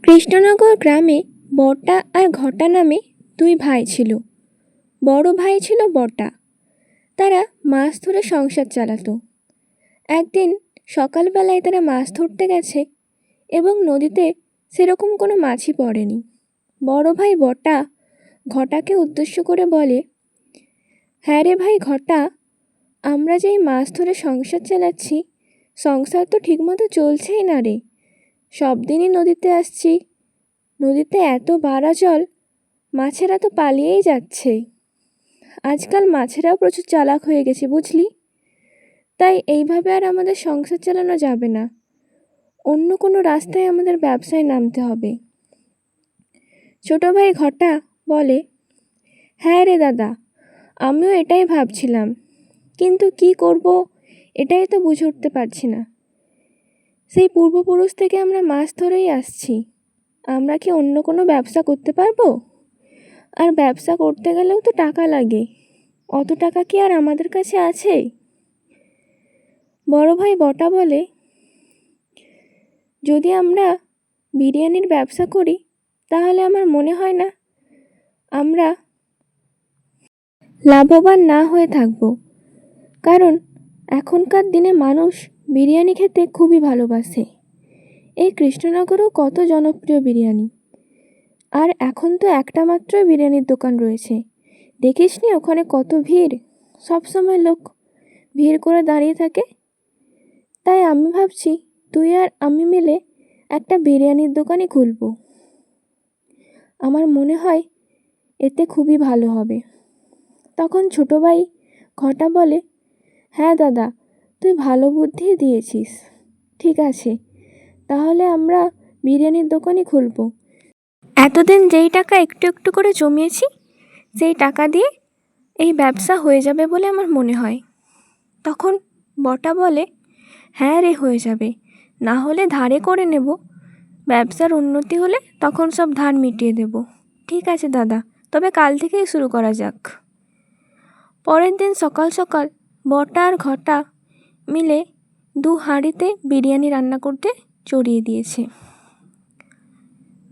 কৃষ্ণনগর গ্রামে বটা আর ঘটা নামে দুই ভাই ছিল। বড় ভাই ছিল বটা। তারা মাছ ধরে সংসার চালাতো। একদিন সকালবেলায় তারা মাছ ধরতে গেছে এবং নদীতে সেরকম কোনো মাছই পড়েনি। বড় ভাই বটা ঘটাকে উদ্দেশ্য করে বলে, হ্যাঁ রে ভাই ঘটা, আমরা যেই মাছ ধরে সংসার চালাচ্ছি, সংসার তো ঠিকমতো চলছেই না রে। সব দিনই নদীতে আসছি, নদীতে এত বাড়া জল, মাছেরা তো পালিয়েই যাচ্ছে। আজকাল মাছেরাও প্রচুর চালাক হয়ে গেছে বুঝলি। তাই এইভাবে আর আমাদের সংসার চালানো যাবে না, অন্য কোনো রাস্তায় আমাদের ব্যবসায় নামতে হবে। ছোট ভাই ঘটা বলে, হ্যাঁ রে দাদা, আমিও এটাই ভাবছিলাম, কিন্তু কি করব এটাই তো বুঝে উঠতে পারছি না। সেই পূর্বপুরুষ থেকে আমরা মাছ ধরেই আসছি, আমরা কি অন্য কোনো ব্যবসা করতে পারবো? আর ব্যবসা করতে গেলেও তো টাকা লাগে, অত টাকা কি আর আমাদের কাছে আছে? বড় ভাই বটা বলে, যদি আমরা বিরিয়ানির ব্যবসা করি তাহলে আমার মনে হয় না আমরা লাভবান না হয়ে থাকব, কারণ এখনকার দিনে মানুষ বিরিয়ানি খেতে খুবই ভালোবাসে। এই কৃষ্ণনগরেও কত জনপ্রিয় বিরিয়ানি, আর এখন তো একটা মাত্র বিরিয়ানির দোকান রয়েছে। দেখিসনি ওখানে কত ভিড়, সবসময় লোক ভিড় করে দাঁড়িয়ে থাকে। তাই আমি ভাবছি তুই আর আমি মিলে একটা বিরিয়ানির দোকানই খুলব। আমার মনে হয় এতে খুবই ভালো হবে। তখন ছোট ভাই ঘটা বলে, হ্যাঁ দাদা, তুই ভালো বুদ্ধি দিয়েছিস। ঠিক আছে, তাহলে আমরা বিরিয়ানির দোকানই খুলব। এতদিন যেই টাকা একটু একটু করে জমিয়েছি, সেই টাকা দিয়ে এই ব্যবসা হয়ে যাবে বলে আমার মনে হয়। তখন বটা বলে, হ্যাঁ রে, হয়ে যাবে, না হলে ধারে করে নেব। ব্যবসার উন্নতি হলে তখন সব ধার মিটিয়ে দেব। ঠিক আছে দাদা, তবে কাল থেকেই শুরু করা যাক। পরের দিন সকাল সকাল বটা আর ঘটা মিলে 2 হাঁড়িতে বিরিয়ানি রান্না করতে চড়িয়ে দিয়েছে।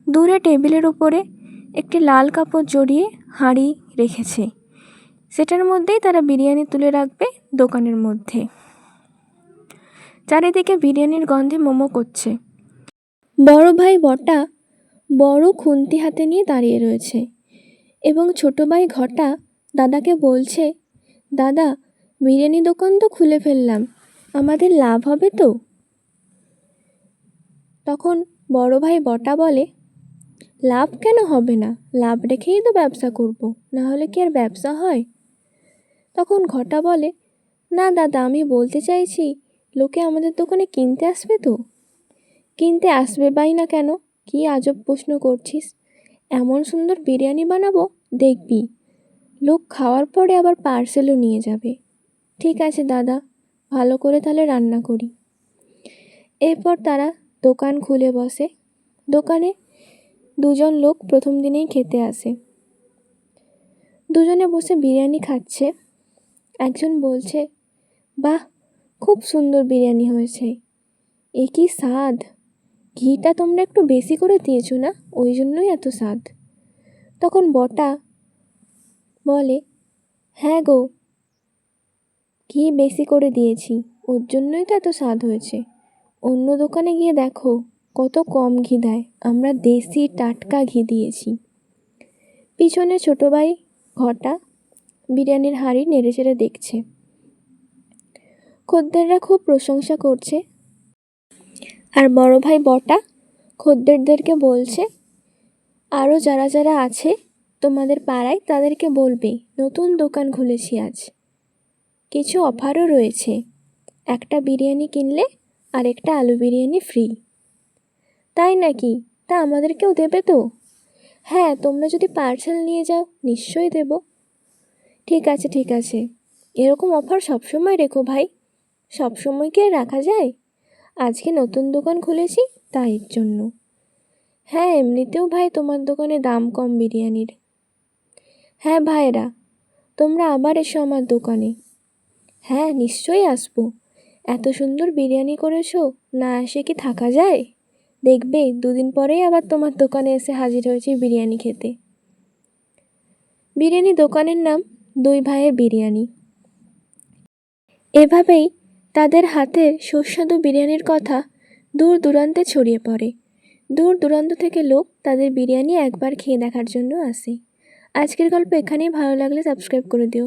দূরে টেবিলের উপরে একটি লাল কাপড় জড়িয়ে হাঁড়ি রেখেছে, সেটার মধ্যেই তারা বিরিয়ানি তুলে রাখবে দোকানের মধ্যে। চারিদিকে বিরিয়ানির গন্ধে মোমো করছে। বড় ভাই বটা বড় খুন্তি হাতে নিয়ে দাঁড়িয়ে রয়েছে এবং ছোট ভাই ঘটা দাদাকে বলছে, দাদা, বিরিয়ানি দোকান তো খুলে ফেললাম, আমাদের লাভ হবে তো? তখন বড় ভাই বটা বলে, লাভ কেন হবে না, লাভ রেখেই তো ব্যবসা করব, না হলে কি আর ব্যবসা হয়? তখন ঘটা বলে, না দাদা, আমি বলতে চাইছি লোকে আমাদের দোকানে কিনতে আসবে তো? কিনতে আসবে বাই না কেন, কি আজব প্রশ্ন করছিস। এমন সুন্দর বিরিয়ানি বানাবো, দেখবি লোক খাওয়ার পরে আবার পার্সেলও নিয়ে যাবে। ঠিক আছে দাদা, ভালো করে তাহলে রান্না করি। এরপর তারা দোকান খুলে বসে। দোকানে 2জন লোক প্রথম দিনেই খেতে আসে। দুজনে বসে বিরিয়ানি খাচ্ছে। একজন বলছে, বাহ, খুব সুন্দর বিরিয়ানি হয়েছে, এ কি স্বাদ, ঘিটা তোমরা একটু বেশি করে দিয়েছো না, ওই জন্যই এত স্বাদ। তখন বটা বলে, হ্যাঁ গো, ঘি বেশি করে দিয়েছি, ওর জন্যই তো এত স্বাদ হয়েছে। অন্য দোকানে গিয়ে দেখো কত কম ঘি দেয়, আমরা দেশি টাটকা ঘি দিয়েছি। পিছনে ছোট ভাই ঘটা বিরিয়ানির হাঁড়ি নেড়ে চেড়ে দেখছে। খদ্দেররা খুব প্রশংসা করছে, আর বড় ভাই বটা খদ্দেরদেরকে বলছে, আরও যারা যারা আছে তোমাদের পাড়ায় তাদেরকে বলবে নতুন দোকান খুলেছি আজ, কিছু অফারও রয়েছে, একটা বিরিয়ানি কিনলে আর একটা আলু বিরিয়ানি ফ্রি। তাই নাকি? তা আমাদেরকেও দেবে তো? হ্যাঁ, তোমরা যদি পার্সেল নিয়ে যাও নিশ্চয়ই দেব। ঠিক আছে ঠিক আছে, এরকম অফার সবসময় রেখো ভাই, সবসময় কি আর রাখা যায়? আজকে নতুন দোকান খুলেছি তাই এর জন্য। হ্যাঁ, এমনিতেও ভাই তোমার দোকানে দাম কম বিরিয়ানির। হ্যাঁ ভাইরা, তোমরা আবার এসো আমার দোকানে। হ্যাঁ, নিশ্চয়ই আসবো, এত সুন্দর বিরিয়ানি করেছো, না এসে কি থাকা যায়? দেখবে দুদিন পরেই আবার তোমার দোকানে এসে হাজির হয়েছে বিরিয়ানি খেতে। বিরিয়ানি দোকানের নাম দুই ভাইয়ের বিরিয়ানি। এভাবেই তাদের হাতের সুস্বাদু বিরিয়ানির কথা দূর দূরান্তে ছড়িয়ে পড়ে। দূর দূরান্ত থেকে লোক তাদের বিরিয়ানি একবার খেয়ে দেখার জন্য আসে। আজকের গল্প এখানেই। ভালো লাগলে সাবস্ক্রাইব করে দিও।